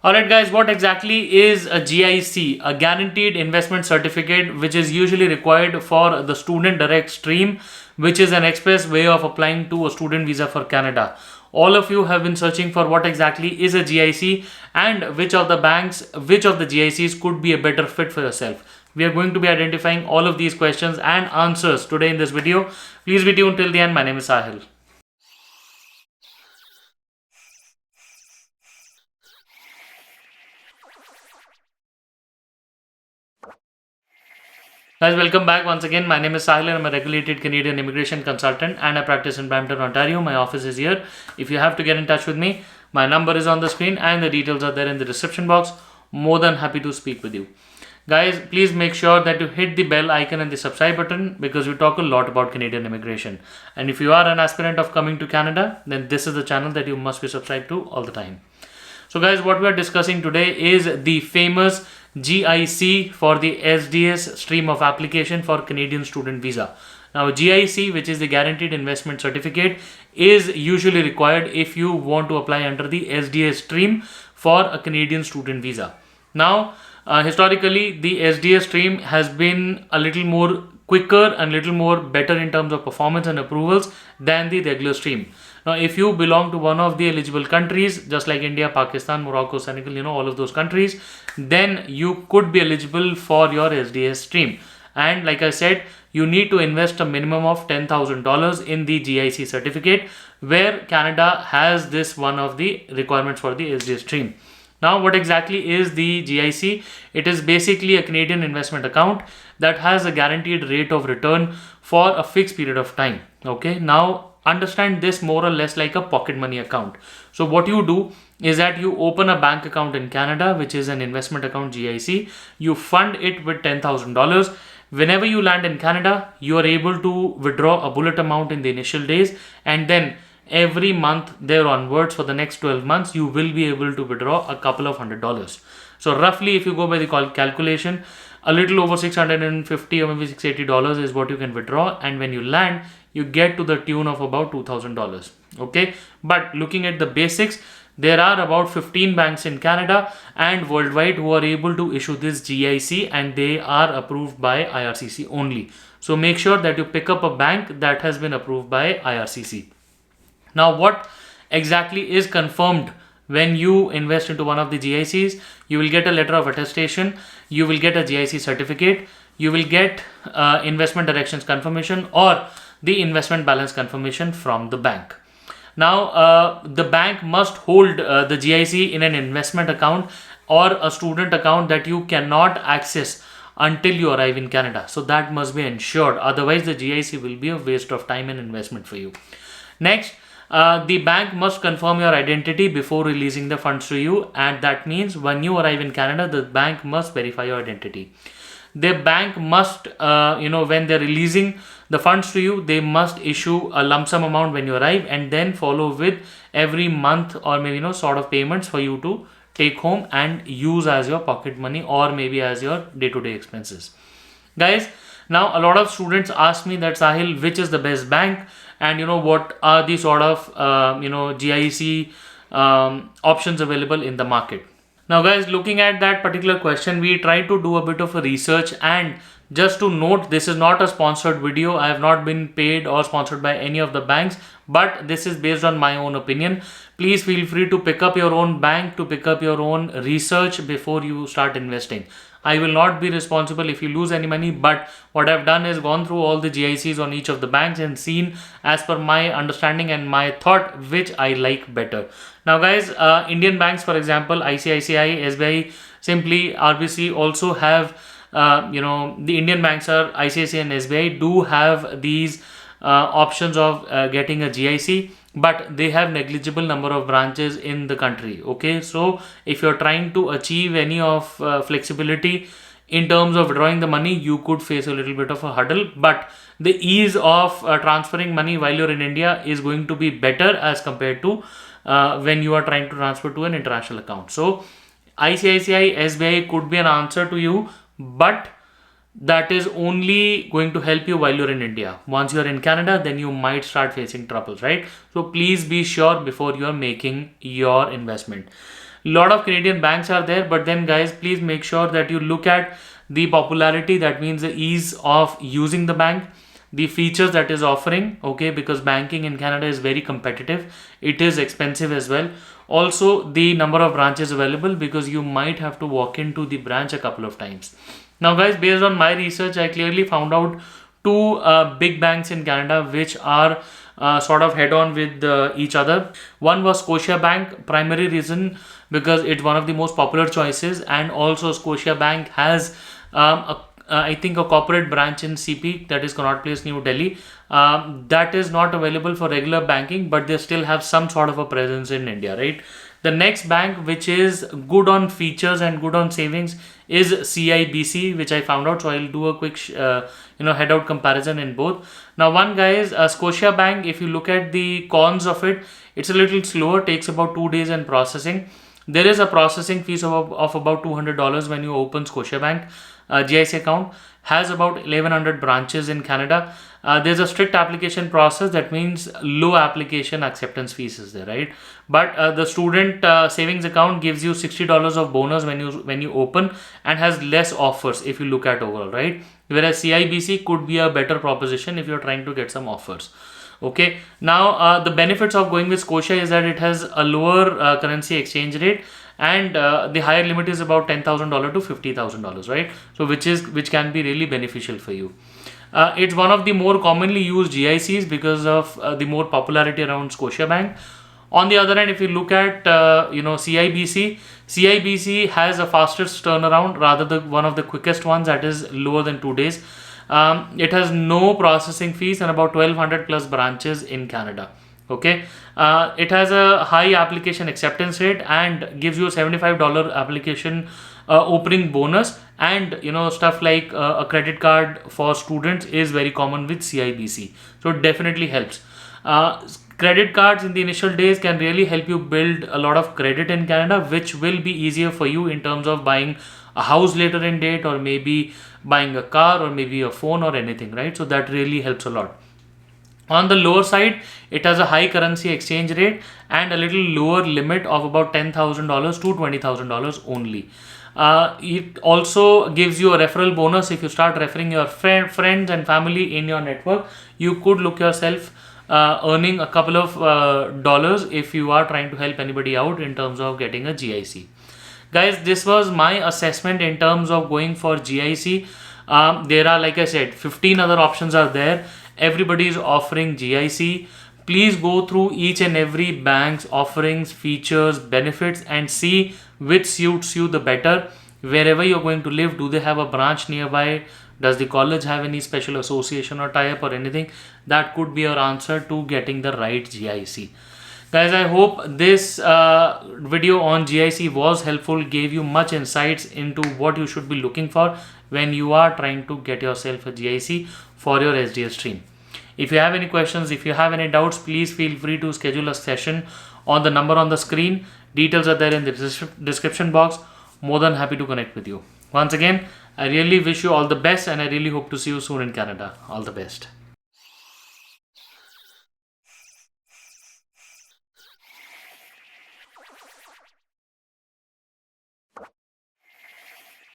Alright guys, what exactly is a GIC? A Guaranteed Investment Certificate, which is usually required for the student direct stream, which is an express way of applying to a student visa for Canada. All of you have been searching for what exactly is a GIC and which of the GICs could be a better fit for yourself. We are going to be identifying all of these questions and answers today in this video. Please be tuned till the end. My name is Sahil. Guys, welcome back once again. My name is Sahil and I'm a regulated Canadian immigration consultant and I practice in Brampton, Ontario. My office is here. If you have to get in touch with me, my number is on the screen and the details are there in the description box. More than happy to speak with you. Guys, please make sure that you hit the bell icon and the subscribe button because we talk a lot about Canadian immigration. And if you are an aspirant of coming to Canada, then this is the channel that you must be subscribed to all the time. So guys, what we are discussing today is the famous GIC for the SDS stream of application for Canadian student visa. Now GIC, which is the Guaranteed Investment Certificate, is usually required if you want to apply under the SDS stream for a Canadian student visa. Now historically the SDS stream has been a little more quicker and little more better in terms of performance and approvals than the regular stream. Now, if you belong to one of the eligible countries, just like India, Pakistan, Morocco, Senegal, all of those countries, then you could be eligible for your SDS stream. And like I said, you need to invest a minimum of $10,000 in the GIC certificate, where Canada has this one of the requirements for the SDS stream. Now, what exactly is the GIC? It is basically a Canadian investment account that has a guaranteed rate of return for a fixed period of time. Okay, now understand this more or less like a pocket money account. So what you do is that you open a bank account in Canada, which is an investment account GIC. You fund it with $10,000. Whenever you land in Canada, you are able to withdraw a bullet amount in the initial days, and then every month there onwards for the next 12 months, you will be able to withdraw a couple of $100s. So roughly, if you go by the calculation, a little over $650 or maybe $680 is what you can withdraw, and when you land, you get to the tune of about $2,000. Okay, but looking at the basics, there are about 15 banks in Canada and worldwide who are able to issue this GIC, and they are approved by IRCC only. So make sure that you pick up a bank that has been approved by IRCC. Now, what exactly is confirmed when you invest into one of the GICs? You will get a letter of attestation, you will get a GIC certificate, you will get investment directions confirmation or the investment balance confirmation from the bank. Now, the bank must hold the GIC in an investment account or a student account that you cannot access until you arrive in Canada. So that must be ensured. Otherwise, the GIC will be a waste of time and investment for you. Next, the bank must confirm your identity before releasing the funds to you, and that means when you arrive in Canada, the bank must verify your identity. The bank must, when they're releasing the funds to you, they must issue a lump sum amount when you arrive, and then follow with every month or maybe sort of payments for you to take home and use as your pocket money or maybe as your day-to-day expenses. Guys, now a lot of students ask me that, Sahil, which is the best bank, and what are the sort of GIC options available in the market. Now guys, looking at that particular question, we try to do a bit of a research, and just to note, this is not a sponsored video. I have not been paid or sponsored by any of the banks, but this is based on my own opinion. Please feel free to pick up your own bank, to pick up your own research before you start investing. I will not be responsible if you lose any money, but what I've done is gone through all the GICs on each of the banks and seen as per my understanding and my thought which I like better. Now guys, Indian banks, for example, ICICI, SBI, Simply, RBC also have, the Indian banks are ICICI and SBI do have these options of getting a GIC, but they have negligible number of branches in the country. Okay, so if you're trying to achieve any of flexibility in terms of withdrawing the money, you could face a little bit of a hurdle, but the ease of transferring money while you're in India is going to be better as compared to when you are trying to transfer to an international account. So ICICI, SBI could be an answer to you, but that is only going to help you while you're in India. Once you're in Canada, then you might start facing troubles, right? So please be sure before you're making your investment. Lot of Canadian banks are there, but then guys, please make sure that you look at the popularity, that means the ease of using the bank, the features that is offering, okay, because banking in Canada is very competitive, it is expensive as well. Also the number of branches available, because you might have to walk into the branch a couple of times. Now guys, based on my research, I clearly found out two big banks in Canada which are sort of head on with each other. One was Scotia Bank, primary reason because it's one of the most popular choices, and also Scotia Bank has I think a corporate branch in CP, that is Connaught Place, New Delhi, that is not available for regular banking, but they still have some sort of a presence in India, right? The next bank which is good on features and good on savings is CIBC, which I found out. So I'll do a quick head out comparison in both. Now one guys, Scotia Bank, if you look at the cons of it, it's a little slower, takes about 2 days in processing. There is a processing fees of about $200 when you open Scotia Bank GIC account. Has about 1100 branches in Canada. There's a strict application process, that means low application acceptance fees is there, right? But the student savings account gives you $60 of bonus when you open, and has less offers if you look at overall, right? Whereas CIBC could be a better proposition if you're trying to get some offers. Okay, now the benefits of going with Scotia is that it has a lower currency exchange rate, and the higher limit is about $10,000 to $50,000, right? So which can be really beneficial for you. It's one of the more commonly used GICs because of the more popularity around Scotia Bank. On the other hand, if you look at CIBC has a fastest turnaround, rather the one of the quickest ones, that is lower than 2 days. It has no processing fees and about 1200 plus branches in Canada. Okay, it has a high application acceptance rate and gives you a $75 application opening bonus, and stuff like a credit card for students is very common with CIBC, so it definitely helps. Credit cards in the initial days can really help you build a lot of credit in Canada, which will be easier for you in terms of buying a house later in date, or maybe buying a car, or maybe a phone or anything, right? So that really helps a lot. On the lower side, it has a high currency exchange rate and a little lower limit of about $10,000 to $20,000 only. It also gives you a referral bonus. If you start referring your friends and family in your network, you could look yourself earning a couple of dollars if you are trying to help anybody out in terms of getting a GIC. Guys, this was my assessment in terms of going for GIC. There are, like I said, 15 other options are there. Everybody is offering GIC. Please go through each and every bank's offerings, features, benefits, and see which suits you the better. Wherever you're going to live, do they have a branch nearby? Does the college have any special association or tie-up or anything? That could be your answer to getting the right GIC. Guys, I hope this video on GIC was helpful, gave you much insights into what you should be looking for when you are trying to get yourself a GIC for your SDS stream. If you have any questions, if you have any doubts, please feel free to schedule a session on the number on the screen. Details are there in the description box. More than happy to connect with you. Once again, I really wish you all the best, and I really hope to see you soon in Canada. All the best.